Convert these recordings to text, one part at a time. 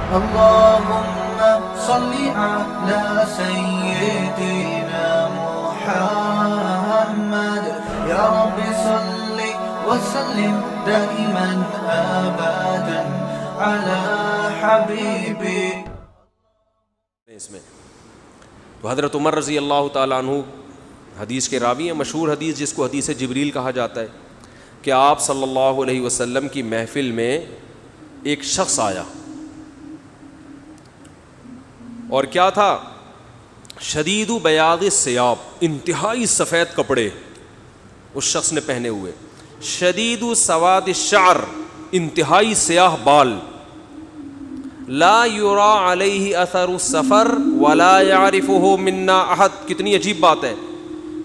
اللهم صل على سيدنا محمد يا رب صل وسلم دائما ابدا على حبيبك. اس میں تو حضرت عمر رضی اللہ تعالیٰ عنہ حدیث کے راوی ہیں. مشہور حدیث جس کو حدیث جبریل کہا جاتا ہے کہ آپ صلی اللہ علیہ وسلم کی محفل میں ایک شخص آیا اور کیا تھا؟ شدید بیاض الثیاب، انتہائی سفید کپڑے اس شخص نے پہنے ہوئے. شدید سواد الشعر، انتہائی سیاہ بال. لا یرا علیہ اثر السفر ولا یعرفہ منا احد. کتنی عجیب بات ہے،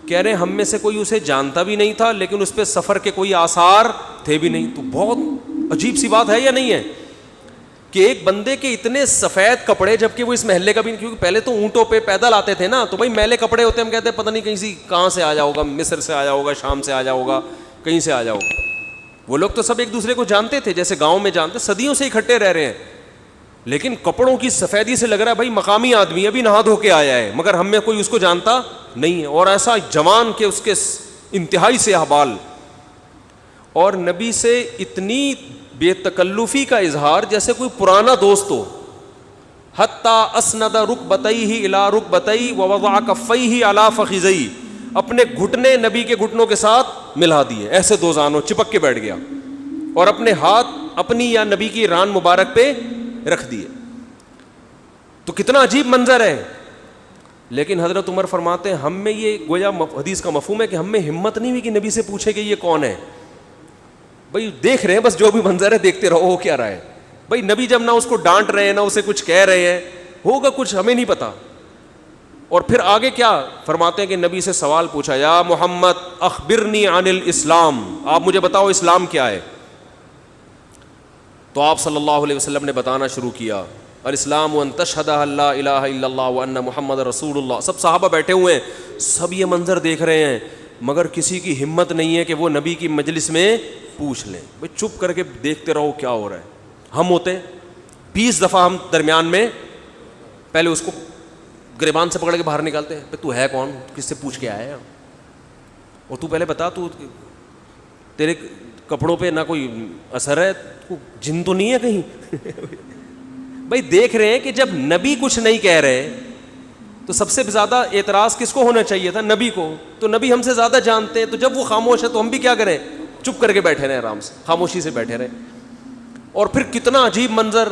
کہہ رہے ہیں ہم میں سے کوئی اسے جانتا بھی نہیں تھا لیکن اس پہ سفر کے کوئی آثار تھے بھی نہیں. تو بہت عجیب سی بات ہے یا نہیں ہے کہ ایک بندے کے اتنے سفید کپڑے جبکہ وہ اس محلے کا بھی نہیں، کیونکہ پہلے تو اونٹوں پہ پیدل آتے تھے نا، تو بھائی میلے کپڑے ہوتے ہیں، ہم کہتے ہیں پتہ نہیں کہیں سے کہاں سے آیا ہوگا، مصر سے آیا ہوگا، شام سے آیا ہوگا، کہیں سے آیا ہوگا. وہ لوگ تو سب ایک دوسرے کو جانتے تھے جیسے گاؤں میں جانتے، صدیوں سے اکٹھے رہ رہے ہیں، لیکن کپڑوں کی سفیدی سے لگ رہا ہے بھائی مقامی آدمی ابھی نہا دھو کے آیا ہے، مگر ہم میں کوئی اس کو جانتا نہیں ہے. اور ایسا جوان کہ اس کے انتہائی سیاہ بال، اور نبی سے اتنی بے تکلفی کا اظہار جیسے کوئی پرانا دوست ہو. حتی اسند رکبتیہ الی رکبتیہ ووضع کفیہ علی فخذیہ، اپنے گھٹنے نبی کے گھٹنوں کے ساتھ ملا دیے، ایسے دو زانوں چپک کے بیٹھ گیا، اور اپنے ہاتھ اپنی یا نبی کی ران مبارک پہ رکھ دیے. تو کتنا عجیب منظر ہے. لیکن حضرت عمر فرماتے ہیں ہم میں یہ گویا حدیث کا مفہوم ہے کہ ہم میں ہمت نہیں ہوئی کہ نبی سے پوچھے کہ یہ کون ہے. بھائی دیکھ رہے ہیں بس جو بھی منظر ہے دیکھتے رہو، ہو کیا رہا ہے. بھائی نبی جب نہ اس کو ڈانٹ رہے ہیں نہ اسے کچھ کہہ رہے ہیں، ہوگا کچھ ہمیں نہیں پتا. اور پھر آگے کیا فرماتے ہیں کہ نبی سے سوال پوچھا، یا محمد اخبرنی عن الاسلام، آپ مجھے بتاؤ اسلام کیا ہے. تو آپ صلی اللہ علیہ وسلم نے بتانا شروع کیا، الاسلام ان تشہد ان لا الہ الا اللہ وان محمد رسول اللہ. سب صحابہ بیٹھے ہوئے ہیں، سب یہ منظر دیکھ رہے ہیں، مگر کسی کی ہمت نہیں ہے کہ وہ نبی کی مجلس میں پوچھ لیں. بھئی چپ کر کے دیکھتے رہو کیا ہو رہا ہے. ہم ہوتے 20 دفعہ ہم درمیان میں پہلے اس کو گریبان سے پکڑ کے باہر نکالتے ہیں، تو ہے کون، کس سے پوچھ کے آیا ہے، اور تو پہلے بتا، تو تیرے کپڑوں پہ نہ کوئی اثر ہے، جن تو نہیں ہے کہیں. بھائی دیکھ رہے ہیں کہ جب نبی کچھ نہیں کہہ رہے تو سب سے زیادہ اعتراض کس کو ہونا چاہیے تھا؟ نبی کو. تو نبی ہم سے زیادہ جانتے ہیں، تو جب وہ خاموش ہے تو ہم بھی کیا کریں؟ چپ کر کے بیٹھے رہے، آرام سے خاموشی سے بیٹھے رہے. اور پھر کتنا عجیب منظر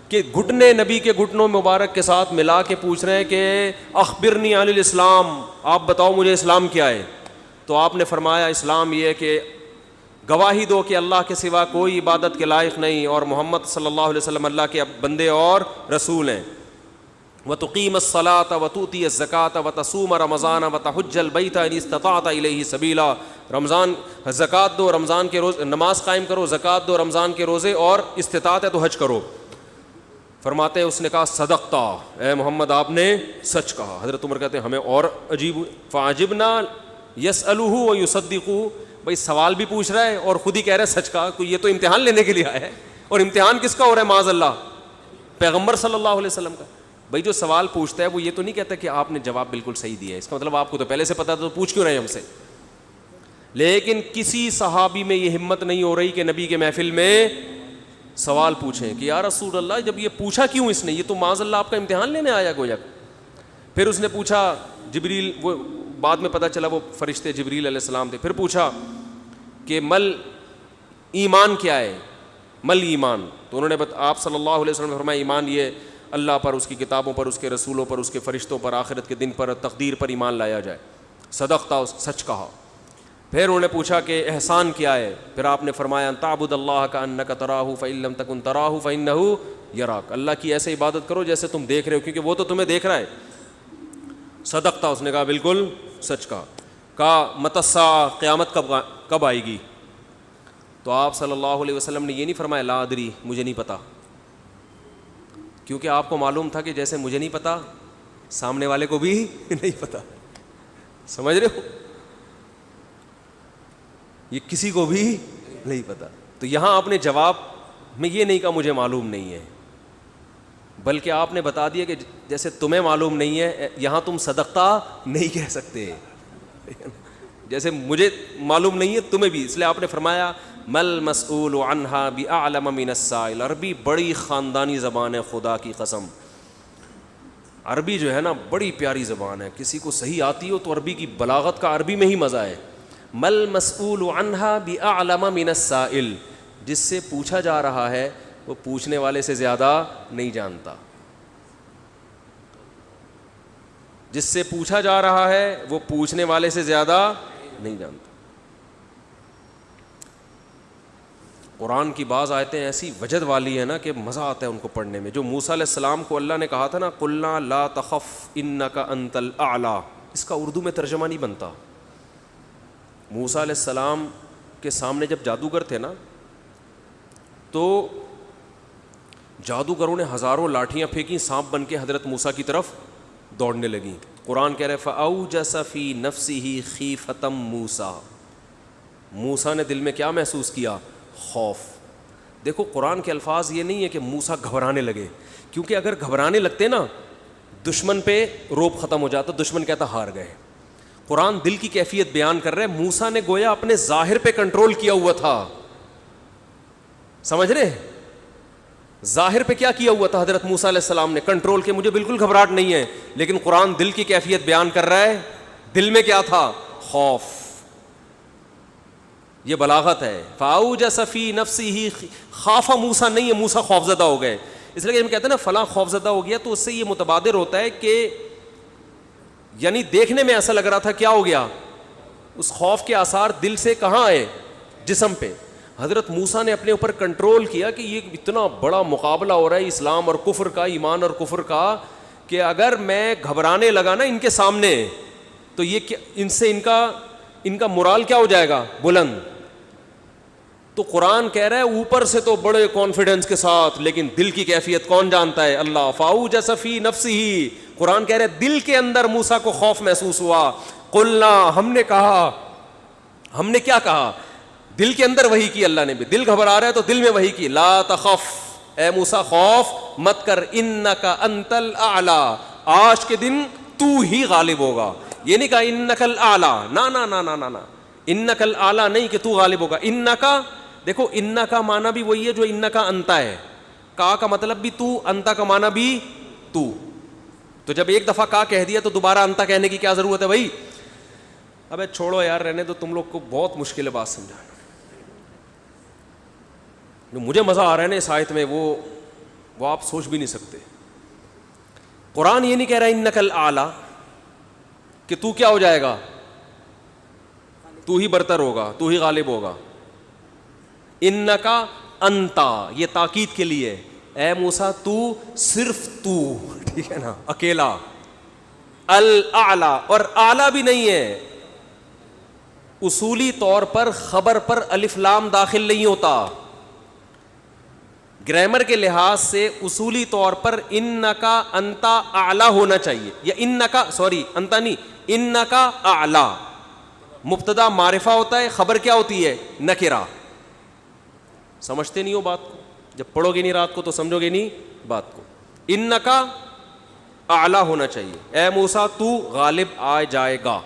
کہ گھٹنے نبی کے گھٹنوں مبارک کے ساتھ ملا کے پوچھ رہے ہیں کہ اخبرنی عن الاسلام، آپ بتاؤ مجھے اسلام کیا ہے. تو آپ نے فرمایا اسلام یہ ہے کہ گواہی دو کہ اللہ کے سوا کوئی عبادت کے لائق نہیں اور محمد صلی اللہ علیہ وسلم اللہ کے بندے اور رسول ہیں. وَتُقِيمَ الصَّلَاةَ وَتُؤْتِيَ الزَّكَاةَ وَتَصُومَ رَمَضَانَ وَتَحُجَّ الْبَيْتَ إِنِ اسْتَطَعْتَ إِلَيْهِ سَبِيلًا. رمضان زکوٰۃ دو، رمضان کے روز نماز قائم کرو، زکوٰۃ دو، رمضان کے روزے، اور استطاعت ہے تو حج کرو. فرماتے ہیں اس نے کہا صدقتا، اے محمد آپ نے سچ کہا. حضرت عمر کہتے ہیں ہمیں اور عجیب فعجبنا یسألہ ویصدقہ. بھائی سوال بھی پوچھ رہا ہے اور خود ہی کہہ رہا ہے سچ کہا. یہ تو امتحان لینے کے لیے آیا ہے، اور امتحان کس کا ہو رہا ہے؟ معاذ اللہ پیغمبر صلی اللہ علیہ وسلم کا. بھائی جو سوال پوچھتا ہے وہ یہ تو نہیں کہتا کہ آپ نے جواب بالکل صحیح دیا ہے، اس کا مطلب آپ کو تو پہلے سے پتا تھا، تو پوچھ کیوں رہے ہم سے. لیکن کسی صحابی میں یہ ہمت نہیں ہو رہی کہ نبی کے محفل میں سوال پوچھیں کہ یا رسول اللہ جب یہ پوچھا کیوں اس نے، یہ تو معاذ اللہ آپ کا امتحان لینے آیا گویا. پھر اس نے پوچھا، جبریل، وہ بعد میں پتہ چلا وہ فرشتے جبریل علیہ السلام تھے. پھر پوچھا کہ مل ایمان کیا ہے، مل ایمان. تو انہوں نے آپ صلی اللہ علیہ وسلم نے فرمایا ایمان یہ اللہ پر، اس کی کتابوں پر، اس کے رسولوں پر، اس کے فرشتوں پر، آخرت کے دن پر، تقدیر پر ایمان لایا جائے. صدقتا، سچ کہا. پھر انہوں نے پوچھا کہ احسان کیا ہے. پھر آپ نے فرمایا تعبد اللہ کأنک تراہ فإن لم تکن تراہ فإنہ یراک. اللہ کی ایسے عبادت کرو جیسے تم دیکھ رہے ہو، کیونکہ وہ تو تمہیں دیکھ رہا ہے. صدقتا، اس نے کہا بالکل سچ کہا. کہا متی الساعہ، قیامت کب آئے گی؟ تو آپ صلی اللہ علیہ وسلم نے یہ نہیں فرمایا لا ادری، مجھے نہیں پتا، کیونکہ آپ کو معلوم تھا کہ جیسے مجھے نہیں پتا سامنے والے کو بھی نہیں پتا. سمجھ رہے ہو؟ یہ کسی کو بھی نہیں پتا. تو یہاں آپ نے جواب میں یہ نہیں کہا مجھے معلوم نہیں ہے، بلکہ آپ نے بتا دیا کہ جیسے تمہیں معلوم نہیں ہے یہاں تم صدقہ نہیں کہہ سکتے، جیسے مجھے معلوم نہیں ہے تمہیں بھی، اس لیے آپ نے فرمایا مل مسئول عنہا باعلم من السائل۔ عربی بڑی خاندانی زبان ہے، خدا کی قسم، عربی جو ہے نا بڑی پیاری زبان ہے، کسی کو صحیح آتی ہو تو عربی کی بلاغت کا عربی میں ہی مزہ ہے۔ مل مسئول عنہا باعلم من السائل، جس سے پوچھا جا رہا ہے وہ پوچھنے والے سے زیادہ نہیں جانتا، جس سے پوچھا جا رہا ہے وہ پوچھنے والے سے زیادہ نہیں جانتا۔ قرآن کی بعض آیتیں ایسی وجد والی ہیں نا کہ مزہ آتا ہے ان کو پڑھنے میں۔ جو موسیٰ علیہ السلام کو اللہ نے کہا تھا نا قُلْنَا لَا تَخَفْ إِنَّكَ أَنْتَ الْأَعْلَى، اس کا اردو میں ترجمہ نہیں بنتا۔ موسیٰ علیہ السلام کے سامنے جب جادوگر تھے نا تو جادوگروں نے ہزاروں لاٹھیاں پھینکی، سانپ بن کے حضرت موسیٰ کی طرف دوڑنے لگیں۔ قرآن کہہ رہے فَأَوْجَسَ فِي نَفْسِهِ خِيفَةً مُوسیٰ، موسیٰ نے دل میں کیا محسوس کیا؟ خوف۔ دیکھو قرآن کے الفاظ یہ نہیں ہے کہ موسیٰ گھبرانے لگے، کیونکہ اگر گھبرانے لگتے نا دشمن پہ روب ختم ہو جاتا، دشمن کہتا ہار گئے۔ قرآن دل کی کیفیت بیان کر رہے ہیں، موسیٰ نے گویا اپنے ظاہر پہ کنٹرول کیا ہوا تھا، سمجھ رہے؟ ظاہر پہ کیا کیا ہوا تھا حضرت موسیٰ علیہ السلام نے؟ کنٹرول کے، مجھے بالکل گھبراہٹ نہیں ہے، لیکن قرآن دل کی کیفیت بیان کر رہا ہے، دل میں کیا تھا؟ خوف۔ یہ بلاغت ہے۔ فَأَوْجَسَ فِي نَفْسِهِ، خاف موسیٰ نہیں ہے، موسیٰ خوفزدہ ہو گئے۔ اس لیے ہم کہتے ہیں نا فلاں خوفزدہ ہو گیا، تو اس سے یہ متبادر ہوتا ہے کہ یعنی دیکھنے میں ایسا لگ رہا تھا کیا ہو گیا، اس خوف کے آثار دل سے کہاں آئے؟ جسم پہ۔ حضرت موسیٰ نے اپنے اوپر کنٹرول کیا کہ یہ اتنا بڑا مقابلہ ہو رہا ہے اسلام اور کفر کا، ایمان اور کفر کا، کہ اگر میں گھبرانے لگا نا ان کے سامنے تو یہ ان سے ان کا مورال کیا ہو جائے گا؟ بلند۔ تو قرآن کہہ رہا ہے اوپر سے تو بڑے کانفیڈنس کے ساتھ، لیکن دل کی کیفیت کون جانتا ہے؟ اللہ۔ فَأَوْجَسَ فِي نَفْسِهِ، قرآن کہہ رہا ہے دل کے اندر موسیٰ کو خوف محسوس ہوا۔ قُلْنَا، ہم نے کہا، ہم نے کیا کہا؟ دل کے اندر وحی کی اللہ نے بھی، دل گھبرا رہا ہے تو دل میں وحی کی، لا تخف، اے موسیٰ خوف مت کر، انکا انت الاعلی، آج کے دن تو ہی غالب ہوگا۔ یہ نہیں کہا انکا الاعلی، نا نا نا نا نا نا، انکا الاعلی نہیں کہ تو غالب ہوگا۔ انکا، دیکھو انکا معنی بھی وہی ہے جو انکا انتا ہے، کا مطلب بھی تو، انتا کا معنی بھی تو۔ تو جب ایک دفعہ کا کہہ دیا تو دوبارہ انتا کہنے کی کیا ضرورت ہے بھائی؟ ابے چھوڑو یار، رہنے تو، تم لوگ کو بہت مشکل ہے بات سمجھانا۔ جو مجھے مزہ آ رہا ہے نا اس آیت میں وہ آپ سوچ بھی نہیں سکتے۔ قرآن یہ نہیں کہہ رہا انک الاعلی کہ تو کیا ہو جائے گا، تو ہی برتر ہوگا، تو ہی غالب ہوگا۔ انکا انتا، یہ تاکید کے لیے، اے موسیٰ تو، صرف تو، ٹھیک ہے نا، اکیلا۔ الاعلی، اور اعلی بھی نہیں ہے، اصولی طور پر خبر پر الف لام داخل نہیں ہوتا، گرامر کے لحاظ سے اصولی طور پر انکا انتا اعلی ہونا چاہیے، یا انکا، سوری انتا نہیں، انکا اعلی، مبتدا معرفہ ہوتا ہے، خبر کیا ہوتی ہے؟ نکرہ۔ سمجھتے نہیں ہو بات کو؟ جب پڑھو گے نہیں رات کو تو سمجھو گے نہیں بات کو۔ انکا اعلی ہونا چاہیے، اے موسیٰ تو غالب آ جائے گا،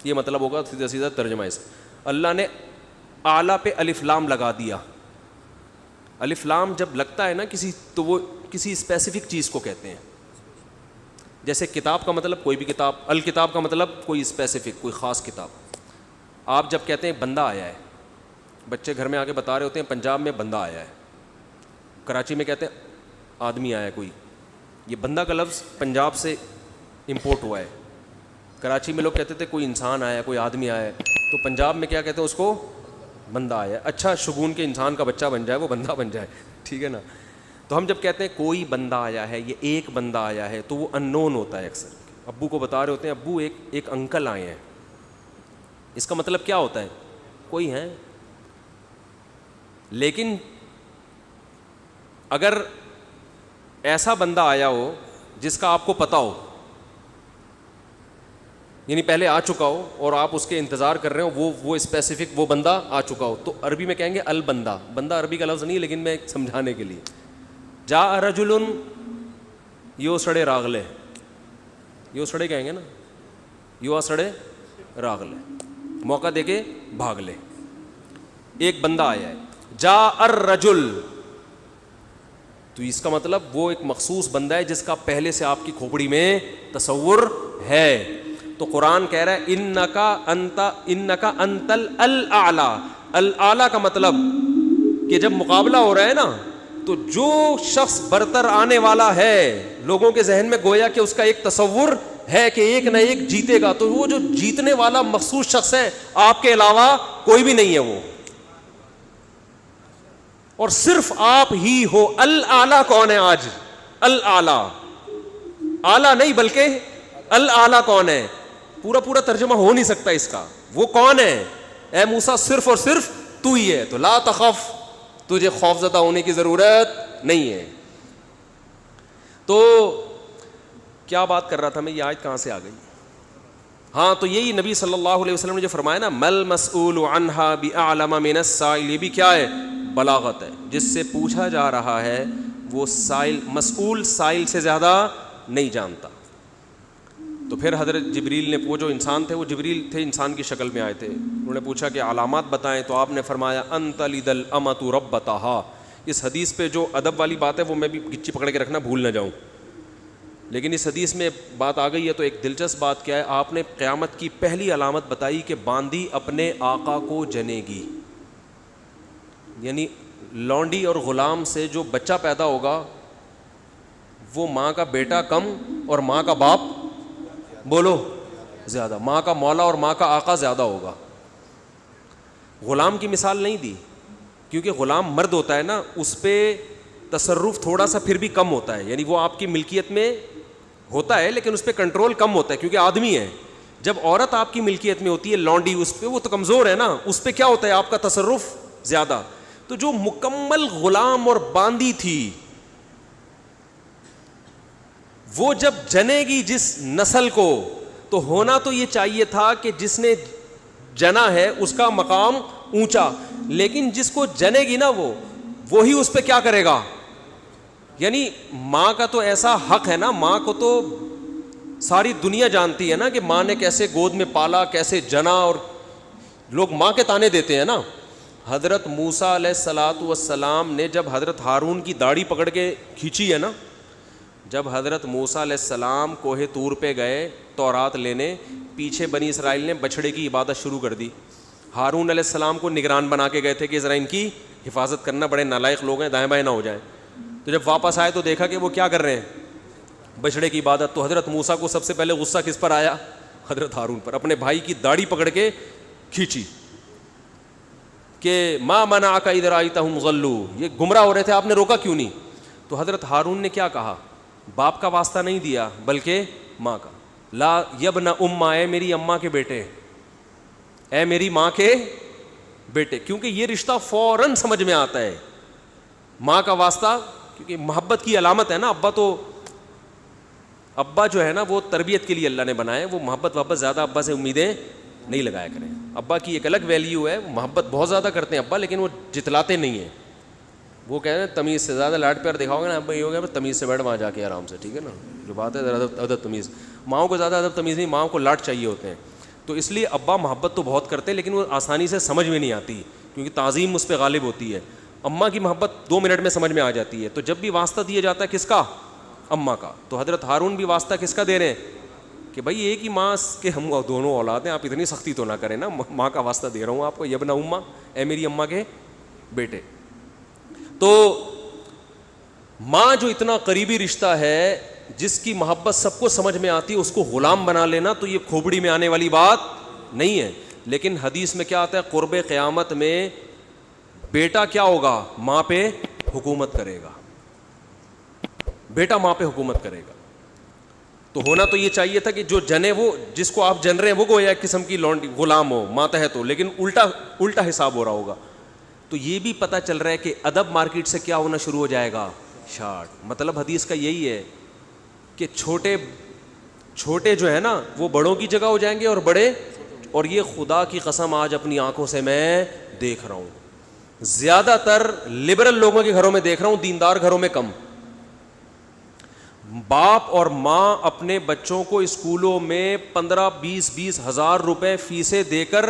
یہ مطلب ہوگا سیدھا سیدھا ترجمہ اس۔ اللہ نے اعلیٰ پہ الف لام لگا دیا۔ الف لام جب لگتا ہے نا کسی، تو وہ کسی اسپیسیفک چیز کو کہتے ہیں۔ جیسے کتاب کا مطلب کوئی بھی کتاب، الکتاب کا مطلب کوئی اسپیسیفک، کوئی خاص کتاب۔ آپ جب کہتے ہیں بندہ آیا ہے، بچے گھر میں آ کے بتا رہے ہوتے ہیں پنجاب میں بندہ آیا ہے، کراچی میں کہتے ہیں آدمی آیا ہے کوئی، یہ بندہ کا لفظ پنجاب سے امپورٹ ہوا ہے۔ کراچی میں لوگ کہتے تھے کوئی انسان آیا ہے، کوئی آدمی آیا ہے، تو پنجاب میں کیا کہتے ہیں اس کو؟ بندہ آیا ہے۔ اچھا شگون کے انسان کا بچہ بن جائے، وہ بندہ بن جائے، ٹھیک ہے نا۔ تو ہم جب کہتے ہیں کوئی بندہ آیا ہے، یہ ایک بندہ آیا ہے، تو وہ ان نون ہوتا ہے اکثر۔ ابو کو بتا رہے ہوتے ہیں ابو ایک انکل آئے ہیں، اس کا مطلب کیا ہوتا ہے؟ کوئی ہے۔ لیکن اگر ایسا بندہ آیا ہو جس کا آپ کو پتا ہو، یعنی پہلے آ چکا ہو اور آپ اس کے انتظار کر رہے ہو، وہ اسپیسیفک وہ بندہ آ چکا ہو، تو عربی میں کہیں گے البندہ۔ بندہ عربی کا لفظ نہیں ہے لیکن میں سمجھانے کے لیے، جاء رجل یو سڑے راغلے, یو سڑے کہیں گے نا, یو سڑے راغلے, موقع دے کے بھاگ لے. ایک بندہ آیا ہے, جا الرجل, تو اس کا مطلب وہ ایک مخصوص بندہ ہے جس کا پہلے سے آپ کی کھوپڑی میں تصور ہے. تو قرآن کہہ رہا ہے انکا انت الاعلی. الاعلی کا مطلب کہ جب مقابلہ ہو رہا ہے نا, تو جو شخص برتر آنے والا ہے لوگوں کے ذہن میں گویا کہ اس کا ایک تصور ہے کہ ایک نہ ایک جیتے گا, تو وہ جو جیتنے والا مخصوص شخص ہے, آپ کے علاوہ کوئی بھی نہیں ہے وہ, اور صرف آپ ہی ہو. الاعلی کون ہے آج؟ الاعلی, اعلی نہیں بلکہ الاعلی کون ہے؟ پورا ترجمہ ہو نہیں سکتا اس کا. وہ کون ہے؟ اے موسیٰ صرف اور صرف تو ہی ہے, تو لا تخف, تجھے خوف زدہ ہونے کی ضرورت نہیں ہے. تو کیا بات کر رہا تھا میں, یہ آیت کہاں سے آ گئی؟ ہاں, تو یہی نبی صلی اللہ علیہ وسلم نے جو فرمایا نا, مل مسئول عنہا بأعلم من السائل, یہ بھی کیا ہے؟ بلاغت ہے. جس سے پوچھا جا رہا ہے وہ سائل, مسئول سائل سے زیادہ نہیں جانتا. تو پھر حضرت جبریل نے, وہ جو انسان تھے وہ جبریل تھے, انسان کی شکل میں آئے تھے, انہوں نے پوچھا کہ علامات بتائیں, تو آپ نے فرمایا ان تلد الامۃ ربتہا. اس حدیث پہ جو ادب والی بات ہے وہ میں بھی گچی پکڑ کے رکھنا بھول نہ جاؤں, لیکن اس حدیث میں بات آ گئی ہے. تو ایک دلچسپ بات کیا ہے, آپ نے قیامت کی پہلی علامت بتائی کہ باندی اپنے آقا کو جنے گی. یعنی لونڈی اور غلام سے جو بچہ پیدا ہوگا وہ ماں کا بیٹا کم اور ماں کا باپ بولو زیادہ, ماں کا مولا اور ماں کا آقا زیادہ ہوگا. غلام کی مثال نہیں دی کیونکہ غلام مرد ہوتا ہے نا, اس پہ تصرف تھوڑا سا پھر بھی کم ہوتا ہے, یعنی وہ آپ کی ملکیت میں ہوتا ہے لیکن اس پہ کنٹرول کم ہوتا ہے کیونکہ آدمی ہے. جب عورت آپ کی ملکیت میں ہوتی ہے, لونڈی, اس پہ وہ تو کمزور ہے نا, اس پہ کیا ہوتا ہے آپ کا تصرف زیادہ. تو جو مکمل غلام اور باندی تھی وہ جب جنے گی جس نسل کو, تو ہونا تو یہ چاہیے تھا کہ جس نے جنا ہے اس کا مقام اونچا, لیکن جس کو جنے گی نا وہی اس پہ کیا کرے گا. یعنی ماں کا تو ایسا حق ہے نا, ماں کو تو ساری دنیا جانتی ہے نا کہ ماں نے کیسے گود میں پالا, کیسے جنا, اور لوگ ماں کے تانے دیتے ہیں نا. حضرت موسیٰ علیہ الصلاۃ والسلام نے جب حضرت ہارون کی داڑھی پکڑ کے کھینچی ہے نا, جب حضرت موسیٰ علیہ السلام کوہ طور پہ گئے تورات لینے, پیچھے بنی اسرائیل نے بچھڑے کی عبادت شروع کر دی. ہارون علیہ السلام کو نگران بنا کے گئے تھے کہ ذرا ان کی حفاظت کرنا, بڑے نالائق لوگ ہیں, دائیں بائیں نہ ہو جائیں. تو جب واپس آئے تو دیکھا کہ وہ کیا کر رہے ہیں, بچھڑے کی عبادت. تو حضرت موسیٰ کو سب سے پہلے غصہ کس پر آیا؟ حضرت ہارون پر. اپنے بھائی کی داڑھی پکڑ کے کھینچی کہ ما منعک اذ رأیتہم ضلوا, یہ گمراہ ہو رہے تھے, آپ نے روکا کیوں نہیں؟ تو حضرت ہارون نے کیا کہا, باپ کا واسطہ نہیں دیا بلکہ ماں کا. لا یبن امہ, اے میری اماں کے بیٹے, اے میری ماں کے بیٹے, کیونکہ یہ رشتہ فوراً سمجھ میں آتا ہے, ماں کا واسطہ, کیونکہ محبت کی علامت ہے نا. ابا جو ہے نا وہ تربیت کے لیے اللہ نے بنایا, وہ محبت وحبت زیادہ ابا سے امیدیں نہیں لگایا کریں. ابا کی ایک الگ ویلیو ہے, محبت بہت زیادہ کرتے ہیں ابا, لیکن وہ جتلاتے نہیں ہیں. وہ کہہ رہے ہیں تمیز سے زیادہ لاڈ پیار دکھاؤ گے نا ابا, یہ ہو گیا تمیز سے بیٹھ وہاں جا کے آرام سے, ٹھیک ہے نا, جو بات ہے ادب تمیز. ماؤں کو زیادہ ادب تمیز نہیں, ماؤں کو لاڈ چاہیے ہوتے ہیں. تو اس لیے ابا محبت تو بہت کرتے ہیں لیکن وہ آسانی سے سمجھ میں نہیں آتی کیونکہ تعظیم اس پہ غالب ہوتی ہے. اماں کی محبت 2 منٹ میں سمجھ میں آ جاتی ہے. تو جب بھی واسطہ دیا جاتا ہے کس کا؟ اماں کا. تو حضرت ہارون بھی واسطہ کس کا دے رہے ہیں کہ بھائی ایک ہی ماں کے ہم دونوں اولاد ہیں, آپ اتنی سختی تو نہ کریں نا, ماں کا واسطہ دے رہا ہوں آپ کو, یبن امہ, اے میری اماں کے بیٹے. تو ماں جو اتنا قریبی رشتہ ہے, جس کی محبت سب کو سمجھ میں آتی ہے, اس کو غلام بنا لینا تو یہ کھوپڑی میں آنے والی بات نہیں ہے. لیکن حدیث میں کیا آتا ہے, قرب قیامت میں بیٹا کیا ہوگا, ماں پہ حکومت کرے گا, بیٹا ماں پہ حکومت کرے گا. تو ہونا تو یہ چاہیے تھا کہ جو جنے, وہ جس کو آپ جن رہے ہیں وہ گویا ایک قسم کی لونڈی غلام ہو, ماتحت ہو, لیکن الٹا حساب ہو رہا ہوگا. تو یہ بھی پتہ چل رہا ہے کہ ادب مارکیٹ سے کیا ہونا شروع ہو جائے گا, شارٹ. مطلب حدیث کا یہی ہے کہ چھوٹے جو ہے نا وہ بڑوں کی جگہ ہو جائیں گے, اور بڑے, اور یہ خدا کی قسم آج اپنی آنکھوں سے میں دیکھ رہا ہوں, زیادہ تر لبرل لوگوں کے گھروں میں دیکھ رہا ہوں, دیندار گھروں میں کم. باپ اور ماں اپنے بچوں کو اسکولوں میں 15-20 ہزار روپے فیسیں دے کر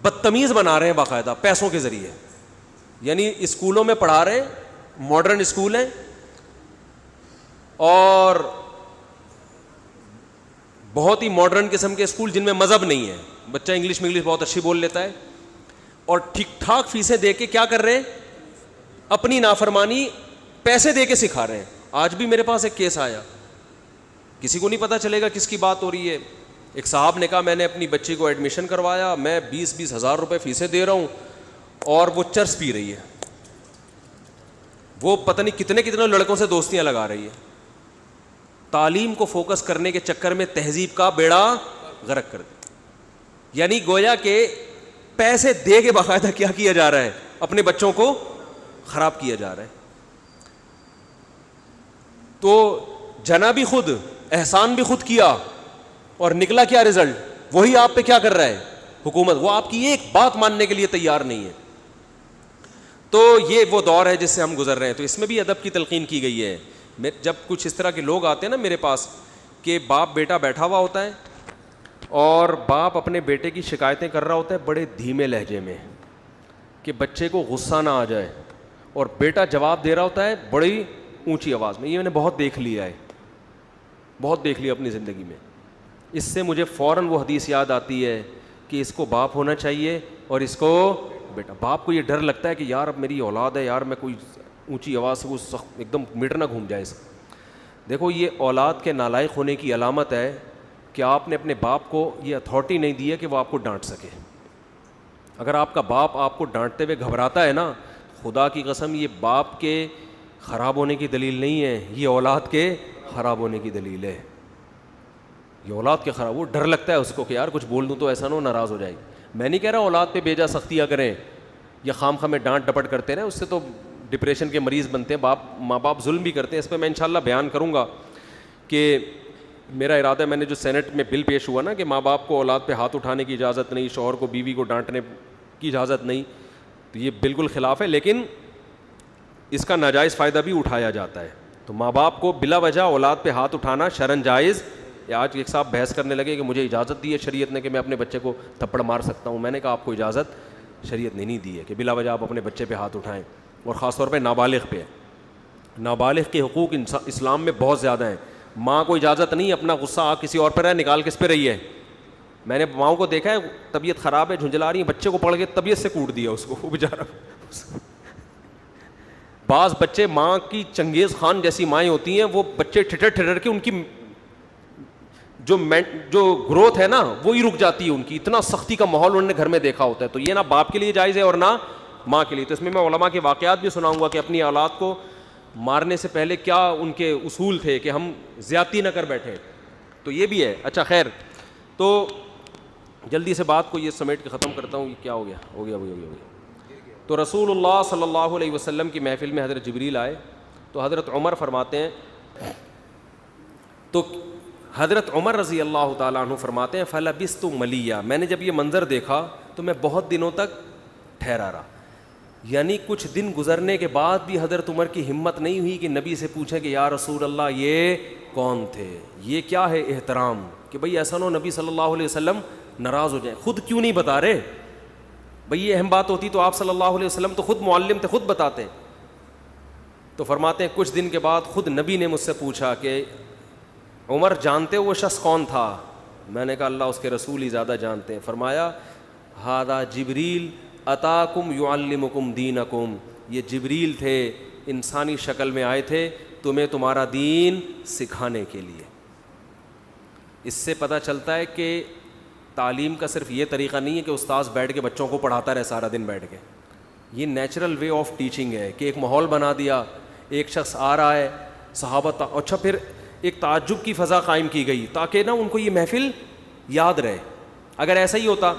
بدتمیز بنا رہے ہیں باقاعدہ پیسوں کے ذریعے. یعنی اسکولوں میں پڑھا رہے ہیں, ماڈرن اسکول ہیں, اور بہت ہی ماڈرن قسم کے اسکول جن میں مذہب نہیں ہے, بچہ انگلش بہت اچھی بول لیتا ہے, اور ٹھیک ٹھاک فیسیں دے کے کیا کر رہے ہیں, اپنی نافرمانی پیسے دے کے سکھا رہے ہیں. آج بھی میرے پاس ایک کیس آیا, کسی کو نہیں پتا چلے گا کس کی بات ہو رہی ہے. ایک صاحب نے کہا میں نے اپنی بچی کو ایڈمیشن کروایا, میں 20 ہزار روپے فیسیں دے رہا ہوں, اور وہ چرس پی رہی ہے, وہ پتہ نہیں کتنے لڑکوں سے دوستیاں لگا رہی ہے. تعلیم کو فوکس کرنے کے چکر میں تہذیب کا بیڑا غرق کر دیا. یعنی گویا کہ پیسے دے کے باقاعدہ کیا کیا جا رہا ہے, اپنے بچوں کو خراب کیا جا رہا ہے. تو جنا بھی خود, احسان بھی خود کیا, اور نکلا کیا رزلٹ, وہی آپ پہ کیا کر رہا ہے حکومت, وہ آپ کی ایک بات ماننے کے لیے تیار نہیں ہے. تو یہ وہ دور ہے جس سے ہم گزر رہے ہیں. تو اس میں بھی ادب کی تلقین کی گئی ہے. جب کچھ اس طرح کے لوگ آتے ہیں نا میرے پاس, کہ باپ بیٹا بیٹھا ہوا ہوتا ہے اور باپ اپنے بیٹے کی شکایتیں کر رہا ہوتا ہے بڑے دھیمے لہجے میں کہ بچے کو غصہ نہ آ جائے, اور بیٹا جواب دے رہا ہوتا ہے بڑی اونچی آواز میں. یہ میں نے بہت دیکھ لیا ہے, بہت دیکھ لیا اپنی زندگی میں. اس سے مجھے فوراً وہ حدیث یاد آتی ہے کہ اس کو باپ ہونا چاہیے اور اس کو بیٹا. باپ کو یہ ڈر لگتا ہے کہ یار اب میری اولاد ہے, یار میں کوئی اونچی آواز سے وہ سخت ایک دم میٹر نہ گھوم جائے اس. دیکھو یہ اولاد کے نالائق ہونے کی علامت ہے کہ آپ نے اپنے باپ کو یہ اتھارٹی نہیں دی ہے کہ وہ آپ کو ڈانٹ سکے. اگر آپ کا باپ آپ کو ڈانٹتے ہوئے گھبراتا ہے نا, خدا کی قسم یہ باپ کے خراب ہونے کی دلیل نہیں ہے, یہ اولاد کے خراب ہونے کی دلیل ہے. یہ اولاد کے خراب, وہ ڈر لگتا ہے اس کو کہ یار کچھ بول دوں تو ایسا نہ ہو ناراض ہو جائے گی. میں نہیں کہہ رہا اولاد پہ بیجا سختیاں کریں یا خام خواہ میں ڈانٹ ڈپٹ کرتے رہیں, اس سے تو ڈپریشن کے مریض بنتے ہیں. ماں باپ ظلم بھی کرتے ہیں. اس پہ میں انشاءاللہ بیان کروں گا کہ میرا ارادہ ہے, میں نے جو سینٹ میں بل پیش ہوا نا کہ ماں باپ کو اولاد پہ ہاتھ اٹھانے کی اجازت نہیں, شوہر کو بیوی کو ڈانٹنے کی اجازت نہیں, تو یہ بالکل خلاف ہے, لیکن اس کا ناجائز فائدہ بھی اٹھایا جاتا ہے. تو ماں باپ کو بلا وجہ اولاد پہ ہاتھ اٹھانا شرعاً جائز. آج ایک صاحب بحث کرنے لگے کہ مجھے اجازت دی ہے شریعت نے کہ میں اپنے بچے کو تھپڑ مار سکتا ہوں. میں نے کہا آپ کو اجازت شریعت نے نہیں دی ہے کہ بلا وجہ آپ اپنے بچے پہ ہاتھ اٹھائیں, اور خاص طور پہ نابالغ پہ. نابالغ کے حقوق اسلام میں بہت زیادہ ہیں. ماں کو اجازت نہیں اپنا غصہ آپ کسی اور پر ہے نکال کس پہ رہی ہے. میں نے ماؤں کو دیکھا ہے, طبیعت خراب ہے, جھنجھلا رہی ہیں, بچے کو پڑھ کے طبیعت سے کوٹ دیا اس کو, وہ بیچارہ. بعض بچے ماں کی چنگیز خان جیسی مائیں ہوتی ہیں, وہ بچے ٹھٹر کے ان کی جو گروتھ ہے نا وہی رک جاتی ہے ان کی. اتنا سختی کا ماحول انہوں نے گھر میں دیکھا ہوتا ہے. تو یہ نہ باپ کے لیے جائز ہے اور نہ ماں کے لیے. تو اس میں علماء کے واقعات بھی سناؤں گا کہ اپنی اولاد کو مارنے سے پہلے کیا ان کے اصول تھے کہ ہم زیادتی نہ کر بیٹھے. تو یہ بھی ہے. اچھا خیر, تو جلدی سے بات کو یہ سمیٹ کے ختم کرتا ہوں. یہ کیا ہو گیا, ہو گیا. تو رسول اللہ صلی اللہ علیہ وسلم کی محفل میں حضرت جبریل آئے تو حضرت عمر فرماتے ہیں, تو حضرت عمر رضی اللہ تعالیٰ عنہ فرماتے ہیں فلبثت ملیہ, میں نے جب یہ منظر دیکھا تو میں بہت دنوں تک ٹھہرا رہا. یعنی کچھ دن گزرنے کے بعد بھی حضرت عمر کی ہمت نہیں ہوئی کہ نبی سے پوچھیں کہ یا رسول اللہ یہ کون تھے, یہ کیا ہے احترام, کہ بھئی ایسا نہ ہو نبی صلی اللہ علیہ وسلم ناراض ہو جائیں. خود کیوں نہیں بتا رہے بھئی, یہ اہم بات ہوتی تو آپ صلی اللہ علیہ وسلم تو خود معلم تھے, خود بتاتے. تو فرماتے ہیں کچھ دن کے بعد خود نبی نے مجھ سے پوچھا کہ عمر جانتے ہو وہ شخص کون تھا؟ میں نے کہا اللہ اس کے رسول ہی زیادہ جانتے ہیں. فرمایا ھذا جبریل اتاکم یعلمکم دینکم, یہ جبریل تھے, انسانی شکل میں آئے تھے تمہیں تمہارا دین سکھانے کے لیے. اس سے پتہ چلتا ہے کہ تعلیم کا صرف یہ طریقہ نہیں ہے کہ استاذ بیٹھ کے بچوں کو پڑھاتا رہے سارا دن بیٹھ کے. یہ نیچرل وے آف ٹیچنگ ہے کہ ایک ماحول بنا دیا, ایک شخص آ رہا ہے, صحابہ اچھا پھر ایک تعجب کی فضا قائم کی گئی تاکہ نا ان کو یہ محفل یاد رہے. اگر ایسا ہی ہوتا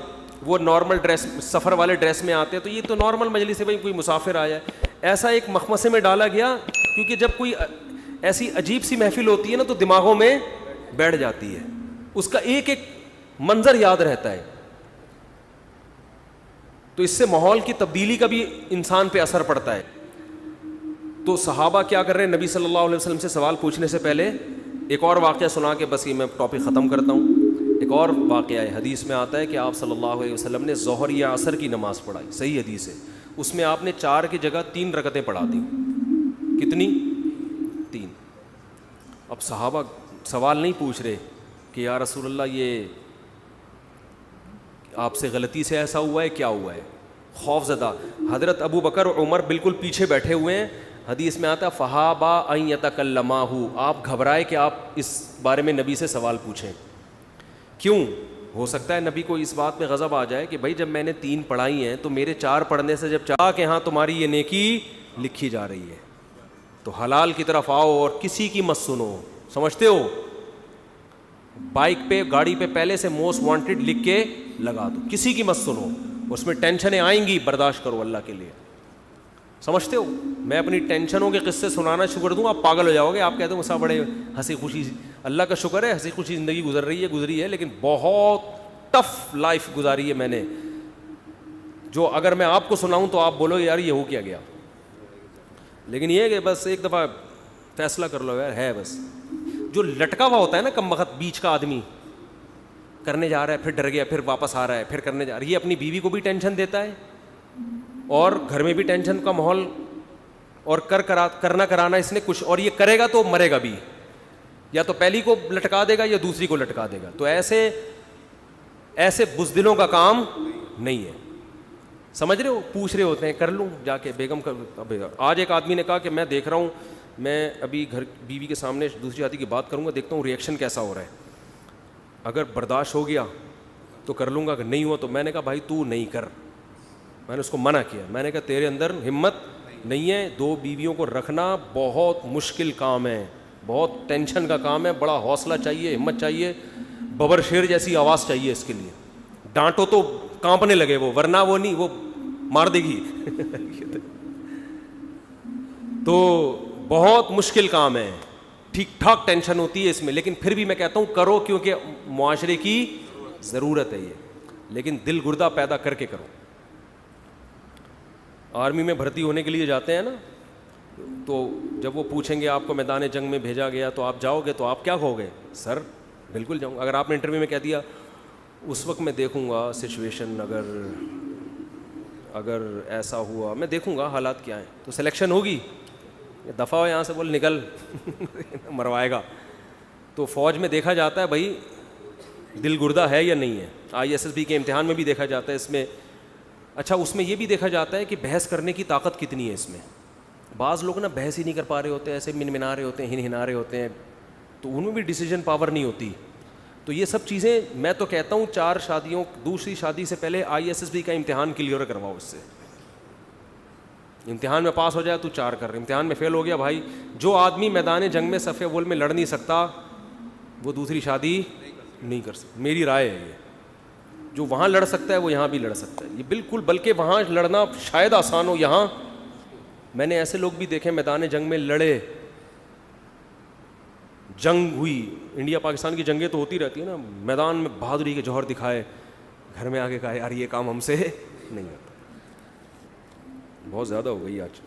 وہ نارمل ڈریس, سفر والے ڈریس میں آتے تو یہ تو نارمل مجلس ہے, بھائی کوئی مسافر آیا ہے. ایسا ایک مخمصے میں ڈالا گیا کیونکہ جب کوئی ایسی عجیب سی محفل ہوتی ہے نا تو دماغوں میں بیٹھ جاتی ہے, اس کا ایک ایک منظر یاد رہتا ہے. تو اس سے ماحول کی تبدیلی کا بھی انسان پہ اثر پڑتا ہے. تو صحابہ کیا کر رہے ہیں, نبی صلی اللہ علیہ وسلم سے سوال پوچھنے سے پہلے ایک اور واقعہ سنا کے بس یہ میں ٹاپک ختم کرتا ہوں. ایک اور واقعہ ہے, حدیث میں آتا ہے کہ آپ صلی اللہ علیہ وسلم نے ظہر یا عصر کی نماز پڑھائی, صحیح حدیث ہے. اس میں آپ نے 4 کی جگہ 3 رکعتیں پڑھا دیں. کتنی؟ 3. اب صحابہ سوال نہیں پوچھ رہے کہ یا رسول اللہ یہ آپ سے غلطی سے ایسا ہوا ہے, کیا ہوا ہے, خوف زدہ. حضرت ابو بکر اور عمر بالکل پیچھے بیٹھے ہوئے ہیں. حدیث میں آتا فہابا ان یتکلماہ, آپ گھبرائے کہ آپ اس بارے میں نبی سے سوال پوچھیں. کیوں؟ ہو سکتا ہے نبی کو اس بات میں غضب آ جائے کہ بھائی جب میں نے 3 پڑھائی ہیں تو میرے 4 پڑھنے سے جب چاہ کہ ہاں تمہاری یہ نیکی لکھی جا رہی ہے تو حلال کی طرف آؤ اور کسی کی مت سنو. سمجھتے ہو, بائک پہ گاڑی پہ پہلے سے موسٹ وانٹیڈ لکھ کے لگا دو, کسی کی مت سنو. اس میں ٹینشنیں آئیں گی, برداشت کرو اللہ کے لیے. سمجھتے ہو, میں اپنی ٹینشنوں کے قصے سنانا شروع کر دوں آپ پاگل ہو جاؤ گے. آپ کہتے ہو مسا بڑے ہنسی خوشی, اللہ کا شکر ہے ہنسی خوشی زندگی گزری ہے, لیکن بہت ٹف لائف گزاری ہے میں نے, جو اگر میں آپ کو سناؤں تو آپ بولو یار یہ ہو کیا گیا. لیکن یہ کہ بس ایک دفعہ فیصلہ کر لو یار, ہے بس. جو لٹکا ہوا ہوتا ہے نا کم وقت بیچ کا آدمی, کرنے جا رہا ہے پھر ڈر گیا, پھر واپس آ رہا ہے, پھر کرنے جا رہا ہے, یہ اپنی بیوی کو بھی ٹینشن دیتا ہے اور گھر میں بھی ٹینشن کا ماحول, اور کرنا کرانا اس نے کچھ, اور یہ کرے گا تو مرے گا بھی, یا تو پہلی کو لٹکا دے گا یا دوسری کو لٹکا دے گا. تو ایسے بزدلوں کا کام نہیں ہے. سمجھ رہے ہو, پوچھ رہے ہوتے ہیں کر لوں جا کے بیگم کر. آج ایک آدمی نے کہا کہ میں دیکھ رہا ہوں, میں ابھی گھر بیوی کے سامنے دوسری شادی کی بات کروں گا, دیکھتا ہوں ریئیکشن کیسا ہو رہا ہے, اگر برداشت ہو گیا تو کر لوں گا, اگر نہیں ہوا تو. میں نے کہا بھائی تو نہیں کر. میں نے اس کو منع کیا, میں نے کہا تیرے اندر ہمت نہیں ہے, 2 بیویوں کو رکھنا بہت مشکل کام ہے, بہت ٹینشن کا کام ہے, بڑا حوصلہ چاہیے, ہمت چاہیے, ببر شیر جیسی آواز چاہیے اس کے لیے. ڈانٹو تو کانپنے لگے وہ, ورنہ وہ نہیں, وہ مار دے گی. تو بہت مشکل کام ہے, ٹھیک ٹھاک ٹینشن ہوتی ہے اس میں, لیکن پھر بھی میں کہتا ہوں کرو کیونکہ معاشرے کی ضرورت ہے یہ, لیکن دل گردہ پیدا کر کے کرو. آرمی میں بھرتی ہونے کے لیے جاتے ہیں نا, تو جب وہ پوچھیں گے آپ کو میدان جنگ میں بھیجا گیا تو آپ جاؤ گے, تو آپ کیا کہو گے؟ سر بالکل جاؤں. اگر آپ نے انٹرویو میں کہہ دیا اس وقت میں دیکھوں گا سچویشن, اگر ایسا ہوا میں دیکھوں گا حالات کیا ہیں, تو سلیکشن ہوگی. دفعہ ہو یہاں سے, بول نکل مروائے گا. تو فوج میں دیکھا جاتا ہے بھائی دل گردہ ہے یا نہیں ہے. ISSB کے امتحان میں بھی دیکھا جاتا ہے اس میں. اچھا اس میں یہ بھی دیکھا جاتا ہے کہ بحث کرنے کی طاقت کتنی ہے اس میں. بعض لوگ نا بحث ہی نہیں کر پا رہے ہوتے, ایسے منمنا رہے ہوتے ہیں, ہنا رہے ہوتے ہیں, تو ان میں بھی ڈیسیجن پاور نہیں ہوتی. تو یہ سب چیزیں میں تو کہتا ہوں 4 شادیوں, دوسری شادی سے پہلے ISSB کا امتحان کلیئر کرواؤ. اس سے امتحان میں پاس ہو جائے تو 4 کر, امتحان میں فیل ہو گیا بھائی, جو آدمی میدان جنگ میں صف اول میں لڑ نہیں سکتا وہ دوسری شادی نہیں کر سکتا. میری رائے ہے یہ, جو وہاں لڑ سکتا ہے وہ یہاں بھی لڑ سکتا ہے. یہ بالکل, بلکہ وہاں لڑنا شاید آسان ہو, یہاں میں نے ایسے لوگ بھی دیکھے میدان جنگ میں لڑے, جنگ ہوئی, انڈیا پاکستان کی جنگیں تو ہوتی رہتی ہیں نا, میدان میں بہادری کے جوہر دکھائے, گھر میں آ کے کہا یار یہ کام ہم سے نہیں ہوتا. بہت زیادہ ہو گئی آج.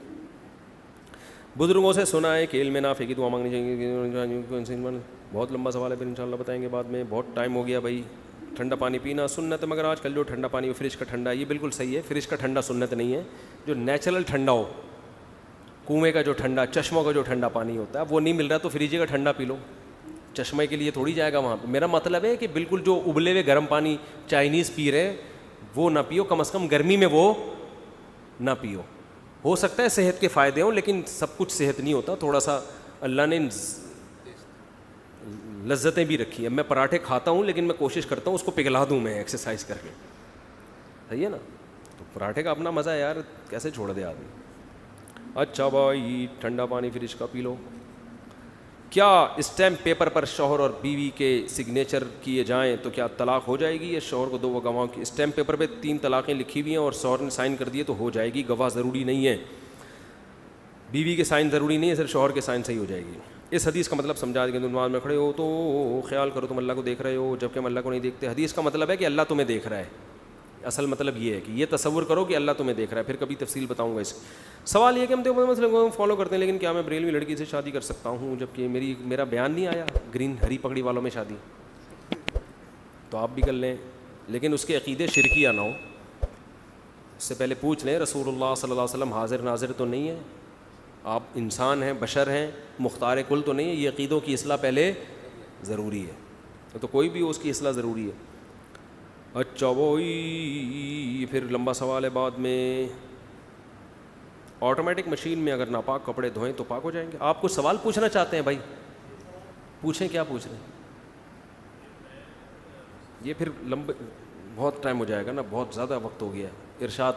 بزرگوں سے سنا ہے کہ علم نافع کی دعا مانگنی چاہیے. بہت لمبا سوال ہے, پھر انشاءاللہ بتائیں گے بعد میں, بہت ٹائم ہو گیا بھائی. ٹھنڈا پانی پینا سنت ہے, مگر آج کل جو ٹھنڈا پانی فریج کا ٹھنڈا, یہ بالکل صحیح ہے, فریج کا ٹھنڈا سنت نہیں ہے. جو نیچرل ٹھنڈا ہو, کنویں کا جو ٹھنڈا, چشموں کا جو ٹھنڈا پانی ہوتا ہے, وہ نہیں مل رہا تو فریج کا ٹھنڈا پی لو. چشمے کے لیے تھوڑی جائے گا وہاں پہ. میرا مطلب ہے کہ بالکل جو ابلے ہوئے گرم پانی چائنیز پی رہے وہ نہ پیو, کم از کم گرمی میں وہ نہ پیو. ہو سکتا ہے صحت کے فائدے ہوں, لیکن سب کچھ صحت نہیں ہوتا. تھوڑا سا اللہ نے لذتیں بھی رکھی ہیں. میں پراٹھے کھاتا ہوں لیکن میں کوشش کرتا ہوں اس کو پگھلا دوں میں ایکسرسائز کر کے, صحیح ہے نا. تو پراٹھے کا اپنا مزہ ہے یار, کیسے چھوڑ دے آدمی. اچھا بھائی ٹھنڈا پانی فریج کا پی لو. کیا اسٹیمپ پیپر پر شوہر اور بیوی کے سگنیچر کیے جائیں تو کیا طلاق ہو جائے گی؟ یا شوہر کو 2 گواہوں کی اسٹیمپ پیپر پہ 3 طلاقیں لکھی ہوئی ہیں اور شوہر نے سائن کر دیے تو ہو جائے گی, گواہ ضروری نہیں ہے, بیوی کے سائن ضروری نہیں ہے, صرف شوہر کے سائن صحیح ہو جائے گی. اس حدیث کا مطلب سمجھا دیں کہ نماز میں کھڑے ہو تو خیال کرو تم اللہ کو دیکھ رہے ہو جبکہ ہم اللہ کو نہیں دیکھتے. حدیث کا مطلب ہے کہ اللہ تمہیں دیکھ رہا ہے, اصل مطلب یہ ہے کہ یہ تصور کرو کہ اللہ تمہیں دیکھ رہا ہے. پھر کبھی تفصیل بتاؤں گا اس کی. سوال یہ کہ ہم تو مسئلے کو فالو کرتے ہیں, لیکن کیا میں بریلوی لڑکی سے شادی کر سکتا ہوں جبکہ میرا بیان نہیں آیا گرین ہری پگڑی والوں میں شادی؟ تو آپ بھی کر لیں, لیکن اس کے عقیدے شرکیہ نہ ہو. اس سے پہلے پوچھ لیں رسول اللہ صلی اللہ علیہ وسلم حاضر ناظر تو نہیں ہے, آپ انسان ہیں, بشر ہیں, مختار کل تو نہیں ہے. یہ عقیدوں کی اصلاح پہلے ضروری ہے, تو کوئی بھی ہو اس کی اصلاح ضروری ہے. اچھا وہی پھر لمبا سوال ہے بعد میں. آٹومیٹک مشین میں اگر ناپاک کپڑے دھوئیں تو پاک ہو جائیں گے؟ آپ کچھ سوال پوچھنا چاہتے ہیں بھائی, پوچھیں, کیا پوچھ رہے ہیں؟ یہ پھر لمبے بہت ٹائم ہو جائے گا نا, بہت زیادہ وقت ہو گیا ہے. ارشاد.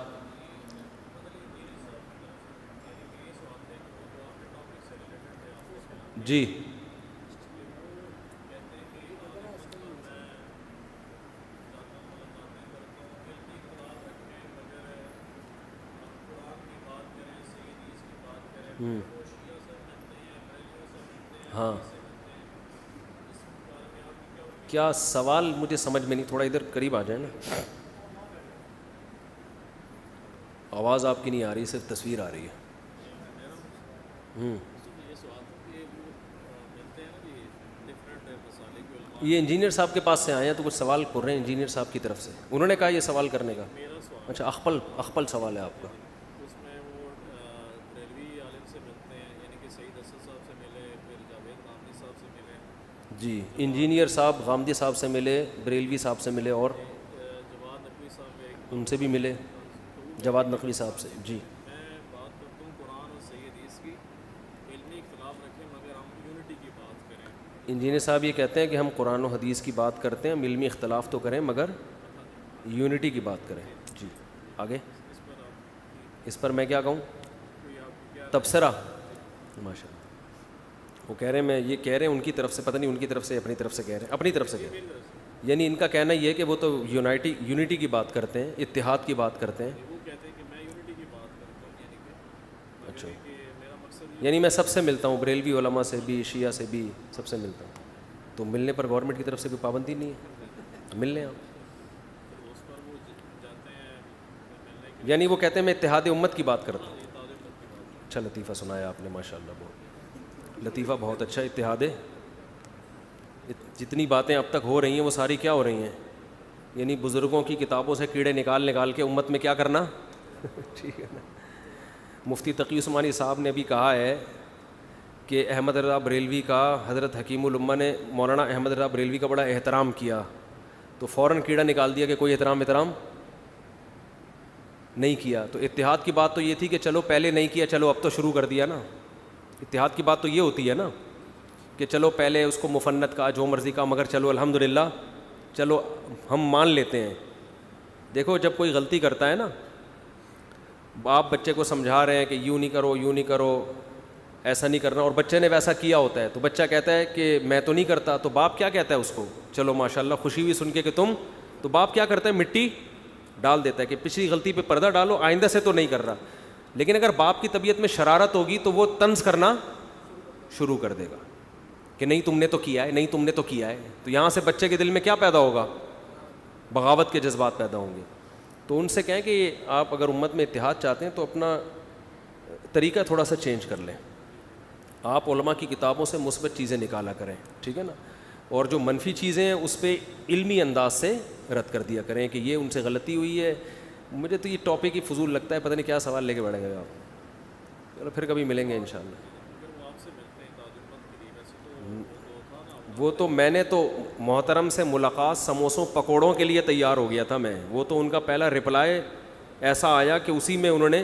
جی ہاں, کیا سوال مجھے سمجھ میں نہیں, تھوڑا ادھر قریب آ جائیں نا. آواز آپ کی نہیں آ رہی, صرف تصویر آ رہی ہے. یہ انجینئر صاحب کے پاس سے آئے ہیں تو کچھ سوال کر رہے ہیں انجینئر صاحب کی طرف سے, انہوں نے کہا یہ سوال کرنے کا. اچھا اخپل سوال ہے آپ کا. اس میں وہ بریلوی عالم سے ملتے ہیں, یعنی کہ سعید اسد صاحب سے ملے, پھر جاوید غامدی صاحب سے ملے. جی, انجینئر صاحب غامدی صاحب سے ملے, بریلوی صاحب سے ملے, اور جواد نقوی صاحب ان سے بھی ملے, جواد نقوی صاحب سے. جی میں بات کرتا ہوں قرآن اور صحیح حدیث کی. علمی اختلاف رکھیں مگر ہم یونٹی کی بات کریں. انجینئر صاحب یہ کہتے ہیں کہ ہم قرآن و حدیث کی بات کرتے ہیں, علمی اختلاف تو کریں مگر یونٹی کی بات کریں. جی آگے. اس پر میں کیا کہوں؟ تبصرہ. ماشاء اللہ. وہ کہہ رہے ہیں, میں یہ کہہ رہے ہیں ان کی طرف سے, پتہ نہیں ان کی طرف سے اپنی طرف سے کہہ رہے ہیں, اپنی طرف سے کہہ رہے ہیں. یعنی ان کا کہنا یہ ہے کہ وہ تو یونٹی کی بات کرتے ہیں, اتحاد کی بات کرتے ہیں. وہ کہتے ہیں کہ میں یونٹی کی بات کرتا ہوں, یعنی کہ اچھا, میرا مقصد یعنی میں سب سے ملتا ہوں, بریلوی علماء سے بھی, شیعہ سے بھی, سب سے ملتا ہوں. تو ملنے پر گورنمنٹ کی طرف سے کوئی پابندی نہیں ہے, مل لیں آپ. اس پر وہ جاتے ہیں ملنے کے. یعنی وہ کہتے ہیں میں اتحاد امت کی بات کرتا ہوں. اچھا لطیفہ سنایا آپ نے, ماشاء اللہ, بہت لطیفہ, بہت اچھا. اتحاد, جتنی باتیں اب تک ہو رہی ہیں وہ ساری کیا ہو رہی ہیں؟ یعنی بزرگوں کی کتابوں سے کیڑے نکال کے امت میں کیا کرنا. ٹھیک ہے نا. مفتی تقی عثمانی صاحب نے بھی کہا ہے کہ احمد رضا بریلوی کا, حضرت حکیم الامہ نے مولانا احمد رضا بریلوی کا بڑا احترام کیا, تو فوراً کیڑا نکال دیا کہ کوئی احترام نہیں کیا. تو اتحاد کی بات تو یہ تھی کہ چلو پہلے نہیں کیا, چلو اب تو شروع کر دیا نا. اتحاد کی بات تو یہ ہوتی ہے نا کہ چلو پہلے اس کو مفنت کا, جو مرضی کا, مگر چلو الحمدللہ, چلو ہم مان لیتے ہیں. دیکھو جب کوئی غلطی کرتا ہے نا, آپ بچے کو سمجھا رہے ہیں کہ یوں نہیں کرو, ایسا نہیں کرنا, اور بچے نے ویسا کیا ہوتا ہے, تو بچہ کہتا ہے کہ میں تو نہیں کرتا, تو باپ کیا کہتا ہے اس کو, چلو ماشاءاللہ خوشی ہوئی سن کے کہ تم, تو باپ کیا کرتا ہے, مٹی ڈال دیتا ہے کہ پچھلی غلطی پہ پردہ ڈالو, آئندہ سے تو نہیں کر رہا. لیکن اگر باپ کی طبیعت میں شرارت ہوگی تو وہ طنز کرنا شروع کر دے گا کہ نہیں تم نے تو کیا ہے, نہیں تم نے تو کیا ہے. تو یہاں سے بچے کے دل میں کیا پیدا ہوگا, بغاوت کے جذبات پیدا ہوں گے. تو ان سے کہیں کہ آپ اگر امت میں اتحاد چاہتے ہیں تو اپنا طریقہ تھوڑا سا چینج کر لیں. آپ علماء کی کتابوں سے مثبت چیزیں نکالا کریں, ٹھیک ہے نا, اور جو منفی چیزیں ہیں اس پہ علمی انداز سے رد کر دیا کریں کہ یہ ان سے غلطی ہوئی ہے. مجھے تو یہ ٹاپک ہی فضول لگتا ہے, پتہ نہیں کیا سوال لے کے بیٹھ گئے آپ. چلو پھر کبھی ملیں گے انشاءاللہ. وہ تو میں نے تو محترم سے ملاقات سموسوں پکوڑوں کے لیے تیار ہو گیا تھا میں. وہ تو ان کا پہلا رپلائی ایسا آیا کہ اسی میں انہوں نے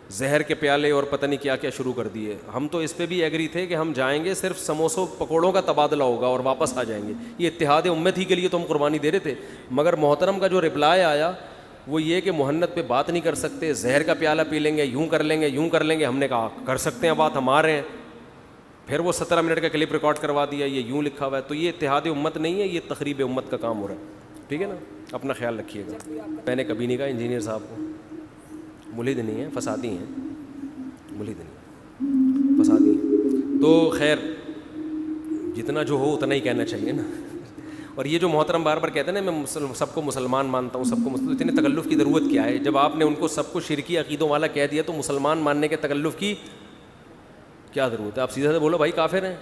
زہر کے پیالے اور پتہ نہیں کیا کیا شروع کر دیے. ہم تو اس پہ بھی ایگری تھے کہ ہم جائیں گے, صرف سموسوں پکوڑوں کا تبادلہ ہوگا اور واپس آ جائیں گے. یہ اتحاد امت ہی کے لیے تو ہم قربانی دے رہے تھے. مگر محترم کا جو رپلائی آیا وہ یہ کہ محنت پہ بات نہیں کر سکتے, زہر کا پیالہ پی لیں گے, یوں کر لیں گے. ہم نے کہا کر سکتے ہیں بات, ہم آ رہے ہیں. پھر وہ 17 منٹ کا کلپ ریکارڈ کروا دیا, یہ یوں لکھا ہوا ہے. تو یہ اتحاد امت نہیں ہے, یہ تخریب امت کا کام ہو رہا ہے. ٹھیک ہے نا, اپنا خیال رکھیے گا. میں نے کبھی نہیں کہا انجینئر صاحب کو, ملحد نہیں ہیں, فسادی ہیں, ملحد نہیں, فسادی ہیں. تو خیر جتنا جو ہو اتنا ہی کہنا چاہیے نا. اور یہ جو محترم بار بار کہتے ہیں نا میں سب کو مسلمان مانتا ہوں، سب کو مسلم، اتنے تکلف کی ضرورت کیا ہے؟ جب آپ نے ان کو سب کو شرکی عقیدوں والا کہہ دیا تو مسلمان ماننے کے تکلف کی کیا ضرورت ہے؟ آپ سیدھے سے بولو بھائی کافر ہیں.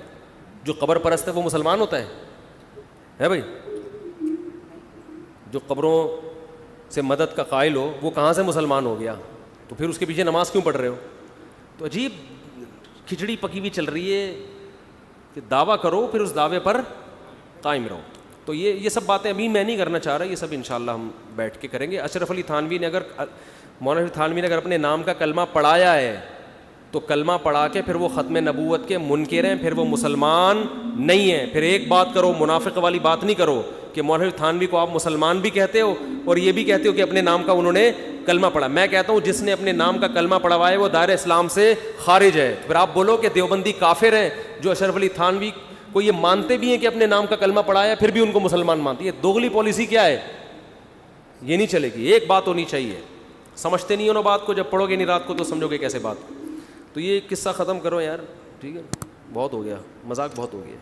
جو قبر پرست ہے وہ مسلمان ہوتا ہے بھائی؟ جو قبروں سے مدد کا قائل ہو وہ کہاں سے مسلمان ہو گیا؟ تو پھر اس کے پیچھے نماز کیوں پڑھ رہے ہو؟ تو عجیب کھچڑی پکی ہوئی چل رہی ہے کہ دعویٰ کرو پھر اس دعوے پر قائم رہو. تو یہ سب باتیں ابھی میں نہیں کرنا چاہ رہا، یہ سب انشاءاللہ ہم بیٹھ کے کریں گے. اشرف علی تھانوی نے مولانا تھانوی نے اگر اپنے نام کا کلمہ پڑھایا ہے تو کلمہ پڑھا کے پھر وہ ختم نبوت کے منکر ہیں، پھر وہ مسلمان نہیں ہیں. پھر ایک بات کرو، منافق والی بات نہیں کرو کہ مولانا تھانوی کو آپ مسلمان بھی کہتے ہو اور یہ بھی کہتے ہو کہ اپنے نام کا انہوں نے کلمہ پڑھا. میں کہتا ہوں جس نے اپنے نام کا کلمہ پڑھوایا ہے وہ دائرہ اسلام سے خارج ہے. پھر آپ بولو کہ دیوبندی کافر ہیں جو اشرف علی تھانوی کو یہ مانتے بھی ہیں کہ اپنے نام کا کلمہ پڑھایا پھر بھی ان کو مسلمان مانتے ہیں. یہ دوغلی پالیسی کیا ہے؟ یہ نہیں چلے گی. ایک بات ہونی چاہیے. سمجھتے نہیں ہو نا بات کو، جب پڑھو گے نہیں رات کو تو سمجھو گے کیسے بات. تو یہ قصہ ختم کرو یار، ٹھیک ہے؟ بہت ہو گیا، مذاق بہت ہو گیا.